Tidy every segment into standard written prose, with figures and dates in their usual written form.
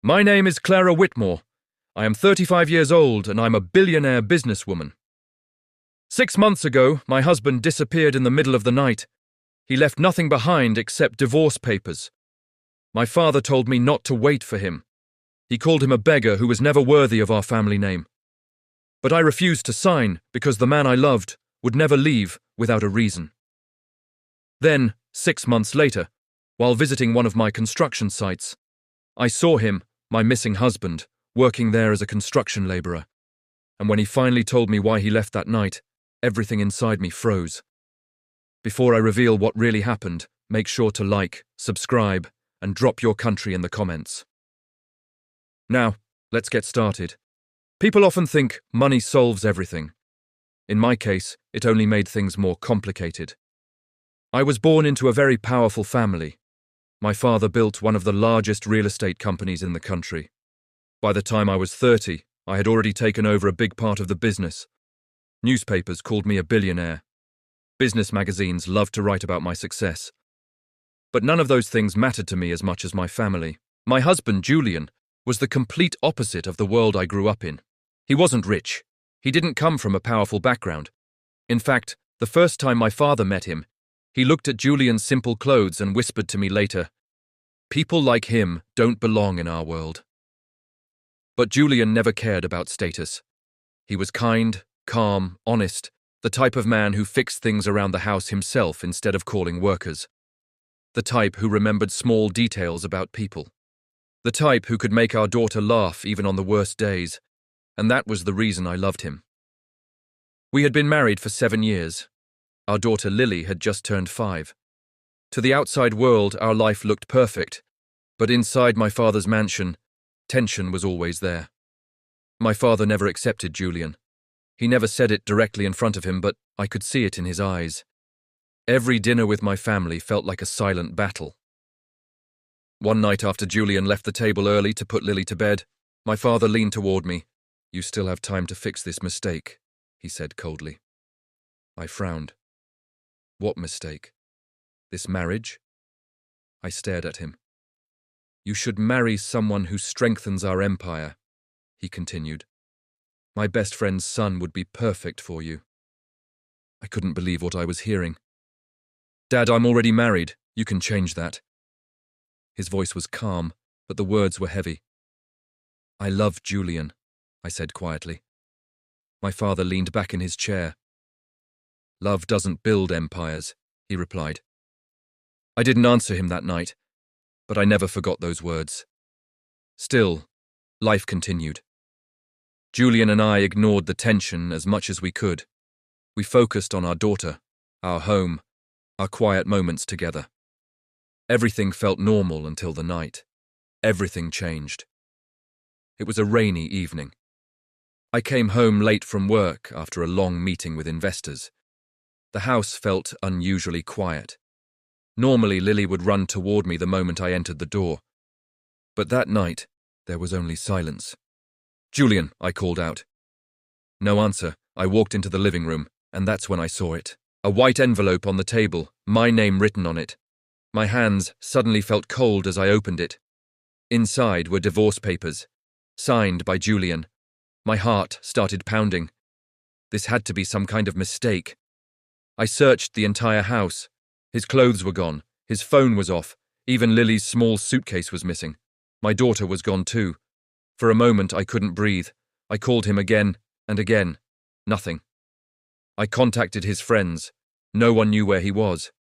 My name is Clara Whitmore. I am 35 years old and I'm a billionaire businesswoman. 6 months ago, my husband disappeared in the middle of the night. He left nothing behind except divorce papers. My father told me not to wait for him. He called him a beggar who was never worthy of our family name. But I refused to sign because the man I loved would never leave without a reason. Then, 6 months later, while visiting one of my construction sites, I saw him, my missing husband, working there as a construction laborer. And when he finally told me why he left that night, everything inside me froze. Before I reveal what really happened, make sure to like, subscribe, and drop your country in the comments. Now, let's get started. People often think money solves everything. In my case, it only made things more complicated. I was born into a very powerful family. My father built one of the largest real estate companies in the country. By the time I was 30, I had already taken over a big part of the business. Newspapers called me a billionaire. Business magazines loved to write about my success. But none of those things mattered to me as much as my family. My husband, Julian, was the complete opposite of the world I grew up in. He wasn't rich. He didn't come from a powerful background. In fact, the first time my father met him, he looked at Julian's simple clothes and whispered to me later, "People like him don't belong in our world." But Julian never cared about status. He was kind, calm, honest, the type of man who fixed things around the house himself instead of calling workers. The type who remembered small details about people. The type who could make our daughter laugh even on the worst days, and that was the reason I loved him. We had been married for 7 years. Our daughter Lily had just turned 5. To the outside world, our life looked perfect, but inside my father's mansion, tension was always there. My father never accepted Julian. He never said it directly in front of him, but I could see it in his eyes. Every dinner with my family felt like a silent battle. One night after Julian left the table early to put Lily to bed, my father leaned toward me. "You still have time to fix this mistake," he said coldly. I frowned. What mistake? This marriage? I stared at him. "You should marry someone who strengthens our empire," he continued. "My best friend's son would be perfect for you." I couldn't believe what I was hearing. "Dad, I'm already married. You can change that." His voice was calm, but the words were heavy. "I love Julian," I said quietly. My father leaned back in his chair. "Love doesn't build empires," he replied. I didn't answer him that night, but I never forgot those words. Still, life continued. Julian and I ignored the tension as much as we could. We focused on our daughter, our home, our quiet moments together. Everything felt normal until the night. Everything changed. It was a rainy evening. I came home late from work after a long meeting with investors. The house felt unusually quiet. Normally, Lily would run toward me the moment I entered the door. But that night, there was only silence. "Julian," I called out. No answer. I walked into the living room, and that's when I saw it. A white envelope on the table, my name written on it. My hands suddenly felt cold as I opened it. Inside were divorce papers, signed by Julian. My heart started pounding. This had to be some kind of mistake. I searched the entire house. His clothes were gone, his phone was off, even Lily's small suitcase was missing. My daughter was gone too. For a moment I couldn't breathe. I called him again and again. Nothing. I contacted his friends. No one knew where he was.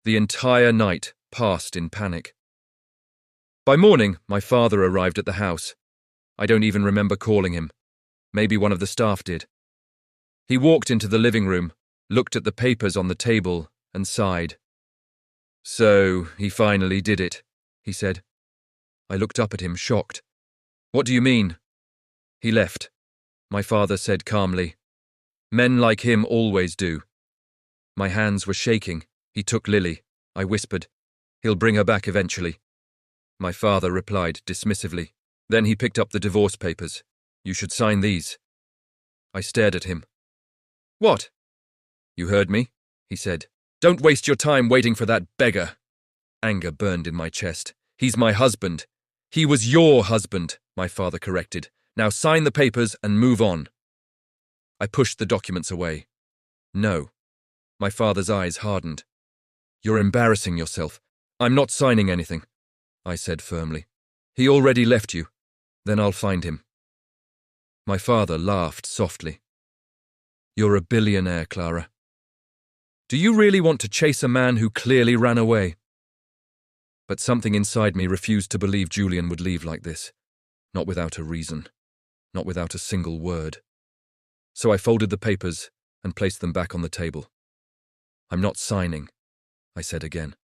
The entire night passed in panic. By morning, my father arrived at the house. I don't even remember calling him. Maybe one of the staff did. He walked into the living room, looked at the papers on the table, and sighed. "So, he finally did it," he said. I looked up at him, shocked. "What do you mean?" "He left," my father said calmly. "Men like him always do." My hands were shaking. "He took Lily," I whispered. "He'll bring her back eventually." My father replied dismissively. Then he picked up the divorce papers. "You should sign these." I stared at him. "What?" "You heard me," he said. "Don't waste your time waiting for that beggar." Anger burned in my chest. "He's my husband. He was your husband, my father corrected. Now sign the papers and move on. I pushed the documents away. No. My father's eyes hardened. You're embarrassing yourself. I'm not signing anything, I said firmly. He already left you. Then I'll find him. My father laughed softly. You're a billionaire, Clara. Do you really want to chase a man who clearly ran away? But something inside me refused to believe Julian would leave like this. Not without a reason. Not without a single word. So I folded the papers and placed them back on the table. I'm not signing, I said again.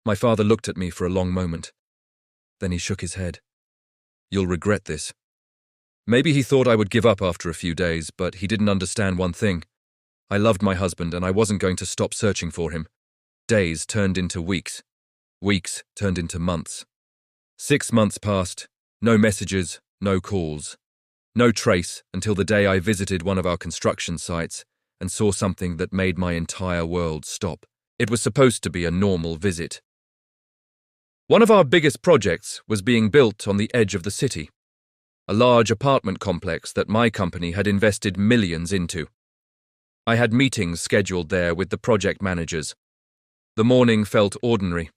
My father looked at me for a long moment. Then he shook his head. You'll regret this. Maybe he thought I would give up after a few days, but he didn't understand one thing. I loved my husband and I wasn't going to stop searching for him. Days turned into weeks. Weeks turned into months. 6 months passed, no messages, no calls. No trace until the day I visited one of our construction sites and saw something that made my entire world stop. It was supposed to be a normal visit. One of our biggest projects was being built on the edge of the city. A large apartment complex that my company had invested millions into. I had meetings scheduled there with the project managers. The morning felt ordinary.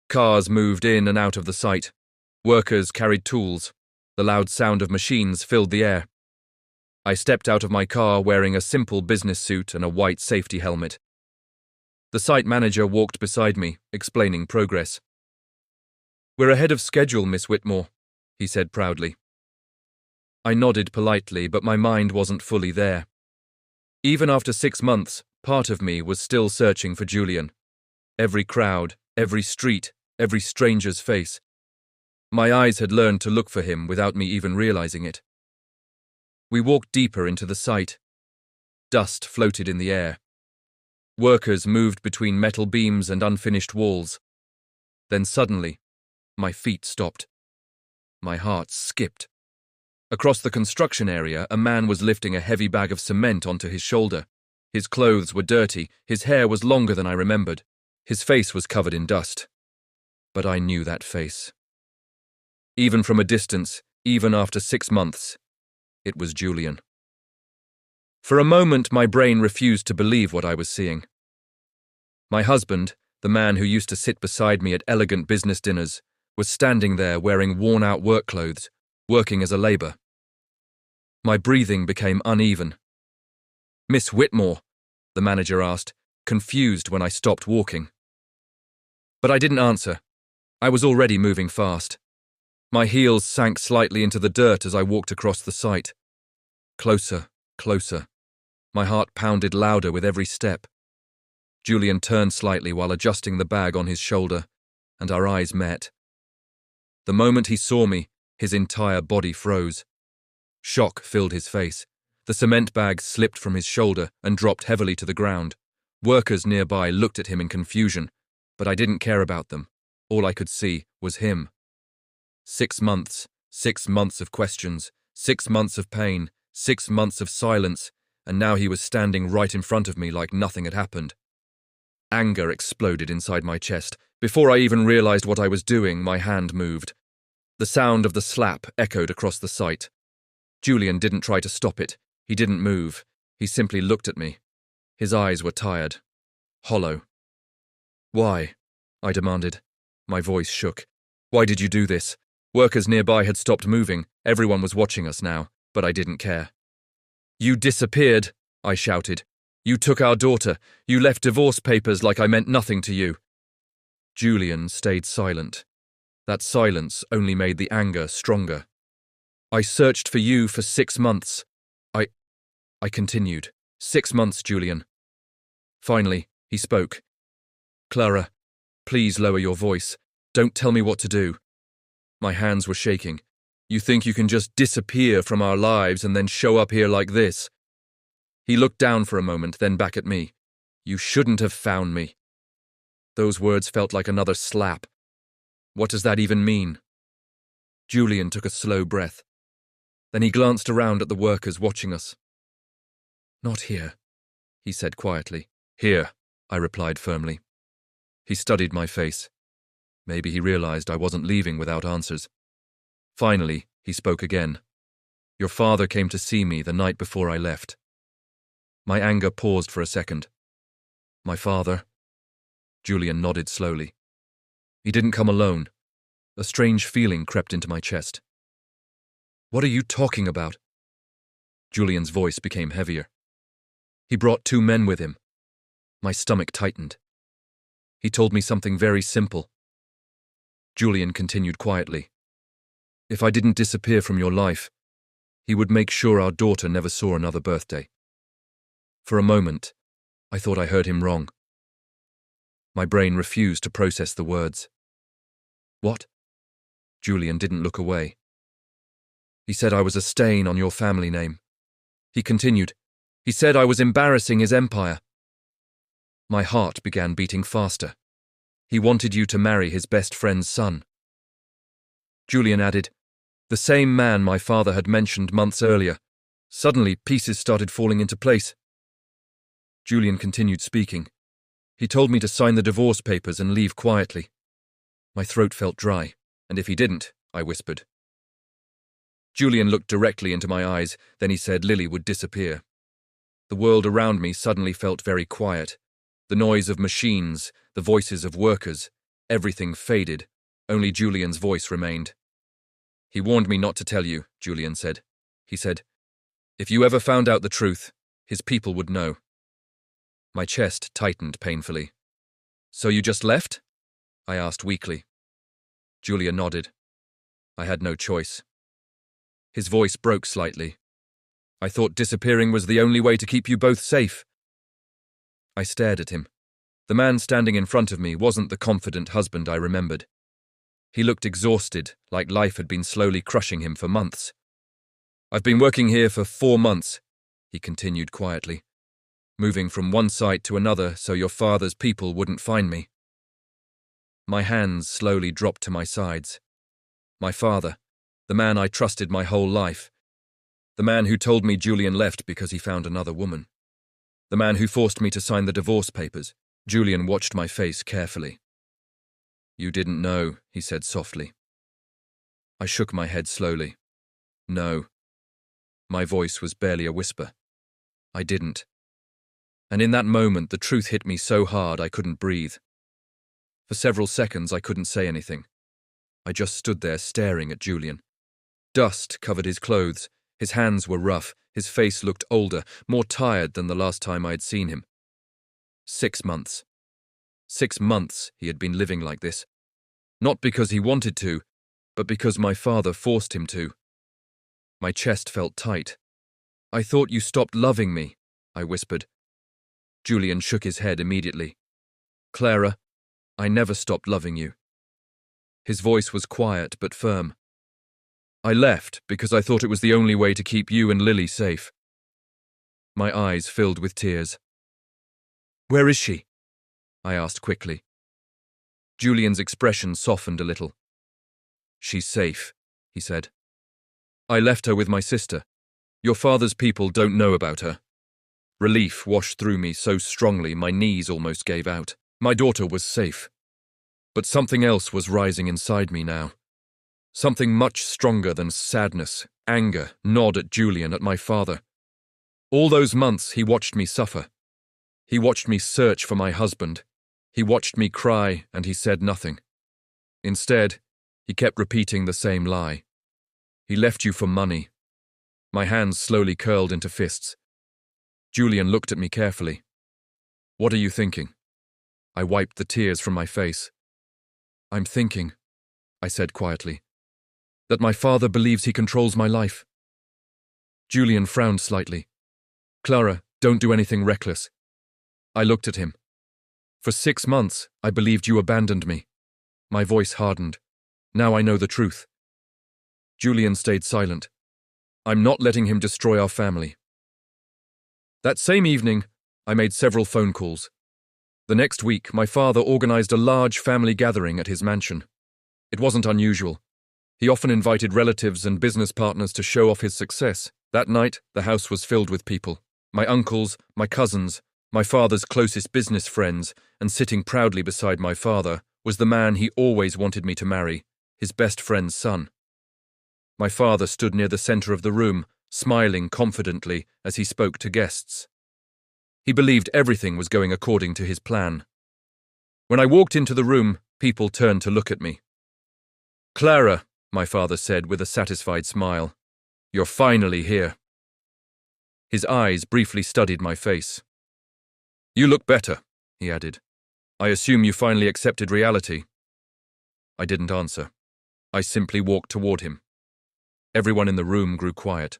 Cars moved in and out of the site. Workers carried tools. The loud sound of machines filled the air. I stepped out of my car wearing a simple business suit and a white safety helmet. The site manager walked beside me, explaining progress. We're ahead of schedule, Miss Whitmore, he said proudly. I nodded politely, but my mind wasn't fully there. Even after 6 months, part of me was still searching for Julian. Every crowd, every street, every stranger's face. My eyes had learned to look for him without me even realizing it. We walked deeper into the site. Dust floated in the air. Workers moved between metal beams and unfinished walls. Then suddenly, my feet stopped. My heart skipped. Across the construction area, a man was lifting a heavy bag of cement onto his shoulder. His clothes were dirty, his hair was longer than I remembered. His face was covered in dust. But I knew that face. Even from a distance, even after 6 months, it was Julian. For a moment, my brain refused to believe what I was seeing. My husband, the man who used to sit beside me at elegant business dinners, was standing there wearing worn-out work clothes, working as a labor. My breathing became uneven. Miss Whitmore, the manager asked, confused when I stopped walking. But I didn't answer. I was already moving fast. My heels sank slightly into the dirt as I walked across the site. Closer, closer. My heart pounded louder with every step. Julian turned slightly while adjusting the bag on his shoulder, and our eyes met. The moment he saw me, his entire body froze. Shock filled his face. The cement bag slipped from his shoulder and dropped heavily to the ground. Workers nearby looked at him in confusion, but I didn't care about them. All I could see was him. 6 months, 6 months of questions, 6 months of pain, 6 months of silence, and now he was standing right in front of me like nothing had happened. Anger exploded inside my chest. Before I even realized what I was doing, my hand moved. The sound of the slap echoed across the site. Julian didn't try to stop it. He didn't move. He simply looked at me. His eyes were tired, hollow. Why? I demanded. My voice shook. Why did you do this? Workers nearby had stopped moving. Everyone was watching us now, but I didn't care. You disappeared, I shouted. You took our daughter. You left divorce papers like I meant nothing to you. Julian stayed silent. That silence only made the anger stronger. I searched for you for 6 months. I continued. 6 months, Julian. Finally, he spoke. Clara, please lower your voice. Don't tell me what to do. My hands were shaking. You think you can just disappear from our lives and then show up here like this? He looked down for a moment, then back at me. You shouldn't have found me. Those words felt like another slap. What does that even mean? Julian took a slow breath. Then he glanced around at the workers watching us. Not here, he said quietly. Here, I replied firmly. He studied my face. Maybe he realized I wasn't leaving without answers. Finally, he spoke again. Your father came to see me the night before I left. My anger paused for a second. My father? Julian nodded slowly. He didn't come alone. A strange feeling crept into my chest. What are you talking about? Julian's voice became heavier. He brought 2 men with him. My stomach tightened. He told me something very simple. Julian continued quietly. If I didn't disappear from your life, he would make sure our daughter never saw another birthday. For a moment, I thought I heard him wrong. My brain refused to process the words. What? Julian didn't look away. He said I was a stain on your family name. He continued. He said I was embarrassing his empire. My heart began beating faster. He wanted you to marry his best friend's son. Julian added, the same man my father had mentioned months earlier. Suddenly, pieces started falling into place. Julian continued speaking. He told me to sign the divorce papers and leave quietly. My throat felt dry, and if he didn't, I whispered. Julian looked directly into my eyes, then he said Lily would disappear. The world around me suddenly felt very quiet. The noise of machines, the voices of workers, everything faded. Only Julian's voice remained. He warned me not to tell you, Julian said. He said, if you ever found out the truth, his people would know. My chest tightened painfully. So you just left? I asked weakly. Julian nodded. I had no choice. His voice broke slightly. I thought disappearing was the only way to keep you both safe. I stared at him. The man standing in front of me wasn't the confident husband I remembered. He looked exhausted, like life had been slowly crushing him for months. I've been working here for 4 months, he continued quietly, moving from one site to another so your father's people wouldn't find me. My hands slowly dropped to my sides. My father, the man I trusted my whole life, the man who told me Julian left because he found another woman, the man who forced me to sign the divorce papers. Julian watched my face carefully. You didn't know, he said softly. I shook my head slowly. No. My voice was barely a whisper. I didn't. And in that moment, the truth hit me so hard I couldn't breathe. For several seconds, I couldn't say anything. I just stood there staring at Julian. Dust covered his clothes. His hands were rough. His face looked older, more tired than the last time I had seen him. 6 months. 6 months he had been living like this. Not because he wanted to, but because my father forced him to. My chest felt tight. I thought you stopped loving me, I whispered. Julian shook his head immediately. Clara, I never stopped loving you. His voice was quiet but firm. I left because I thought it was the only way to keep you and Lily safe. My eyes filled with tears. Where is she? I asked quickly. Julian's expression softened a little. She's safe, he said. I left her with my sister. Your father's people don't know about her. Relief washed through me so strongly my knees almost gave out. My daughter was safe. But something else was rising inside me now. Something much stronger than sadness, anger, gnawed at Julian, at my father. All those months he watched me suffer. He watched me search for my husband. He watched me cry, and he said nothing. Instead, he kept repeating the same lie. He left you for money. My hands slowly curled into fists. Julian looked at me carefully. What are you thinking? I wiped the tears from my face. I'm thinking, I said quietly, that my father believes he controls my life. Julian frowned slightly. Clara, don't do anything reckless. I looked at him. For 6 months, I believed you abandoned me. My voice hardened. Now I know the truth. Julian stayed silent. I'm not letting him destroy our family. That same evening, I made several phone calls. The next week, my father organized a large family gathering at his mansion. It wasn't unusual. He often invited relatives and business partners to show off his success. That night, the house was filled with people. My uncles, my cousins, my father's closest business friends, and sitting proudly beside my father was the man he always wanted me to marry, his best friend's son. My father stood near the center of the room, smiling confidently as he spoke to guests. He believed everything was going according to his plan. When I walked into the room, people turned to look at me. "Clara," my father said with a satisfied smile, "you're finally here." His eyes briefly studied my face. "You look better," he added. "I assume you finally accepted reality." I didn't answer. I simply walked toward him. Everyone in the room grew quiet.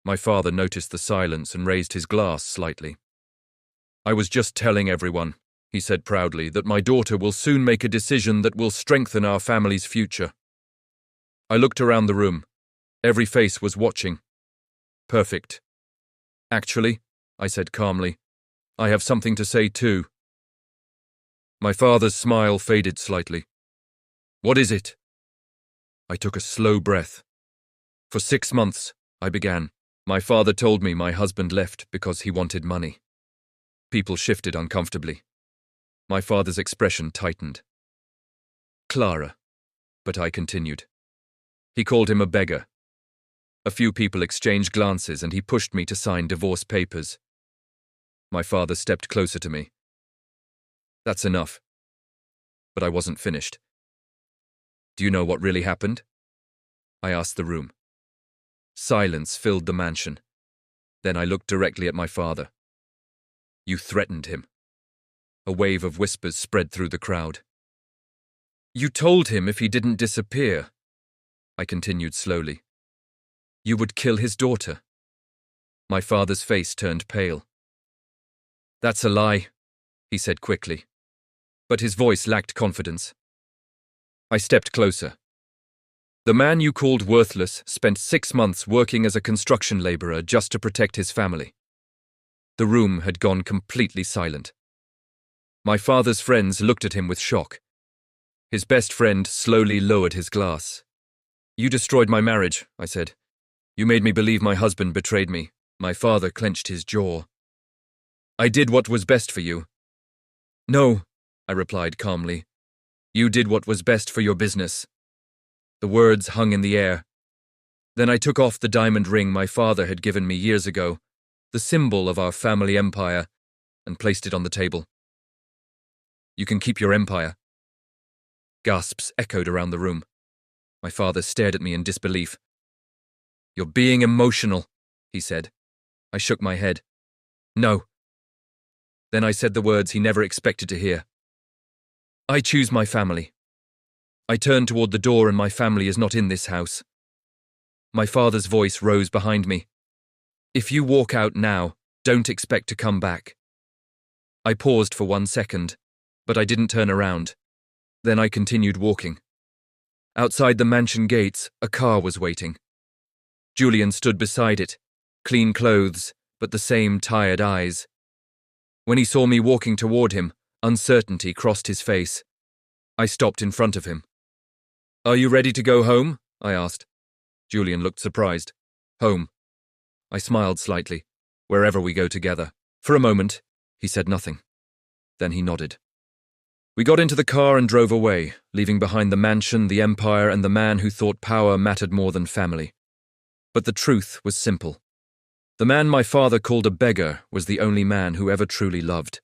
My father noticed the silence and raised his glass slightly. "I was just telling everyone," he said proudly, "that my daughter will soon make a decision that will strengthen our family's future." I looked around the room. Every face was watching. "Perfect. Actually," I said calmly, "I have something to say too." My father's smile faded slightly. "What is it?" I took a slow breath. "For 6 months," I began, "my father told me my husband left because he wanted money." People shifted uncomfortably. My father's expression tightened. "Clara," but I continued. "He called him a beggar." A few people exchanged glances and he pushed me to sign divorce papers. My father stepped closer to me. "That's enough." But I wasn't finished. "Do you know what really happened?" I asked the room. Silence filled the mansion. Then I looked directly at my father. "You threatened him." A wave of whispers spread through the crowd. "You told him if he didn't disappear," I continued slowly, "you would kill his daughter." My father's face turned pale. "That's a lie," he said quickly, but his voice lacked confidence. I stepped closer. "The man you called worthless spent 6 months working as a construction laborer just to protect his family." The room had gone completely silent. My father's friends looked at him with shock. His best friend slowly lowered his glass. "You destroyed my marriage," I said. "You made me believe my husband betrayed me." My father clenched his jaw. "I did what was best for you." "No," I replied calmly. "You did what was best for your business." The words hung in the air. Then I took off the diamond ring my father had given me years ago, the symbol of our family empire, and placed it on the table. "You can keep your empire." Gasps echoed around the room. My father stared at me in disbelief. "You're being emotional," he said. I shook my head. "No." Then I said the words he never expected to hear. "I choose my family. I turned toward the door and my family is not in this house." My father's voice rose behind me. "If you walk out now, don't expect to come back." I paused for 1 second, but I didn't turn around. Then I continued walking. Outside the mansion gates, a car was waiting. Julian stood beside it, clean clothes, but the same tired eyes. When he saw me walking toward him, uncertainty crossed his face. I stopped in front of him. "Are you ready to go home?" I asked. Julian looked surprised. "Home." I smiled slightly. "Wherever we go together." For a moment, he said nothing. Then he nodded. We got into the car and drove away, leaving behind the mansion, the empire, and the man who thought power mattered more than family. But the truth was simple. The man my father called a beggar was the only man who ever truly loved.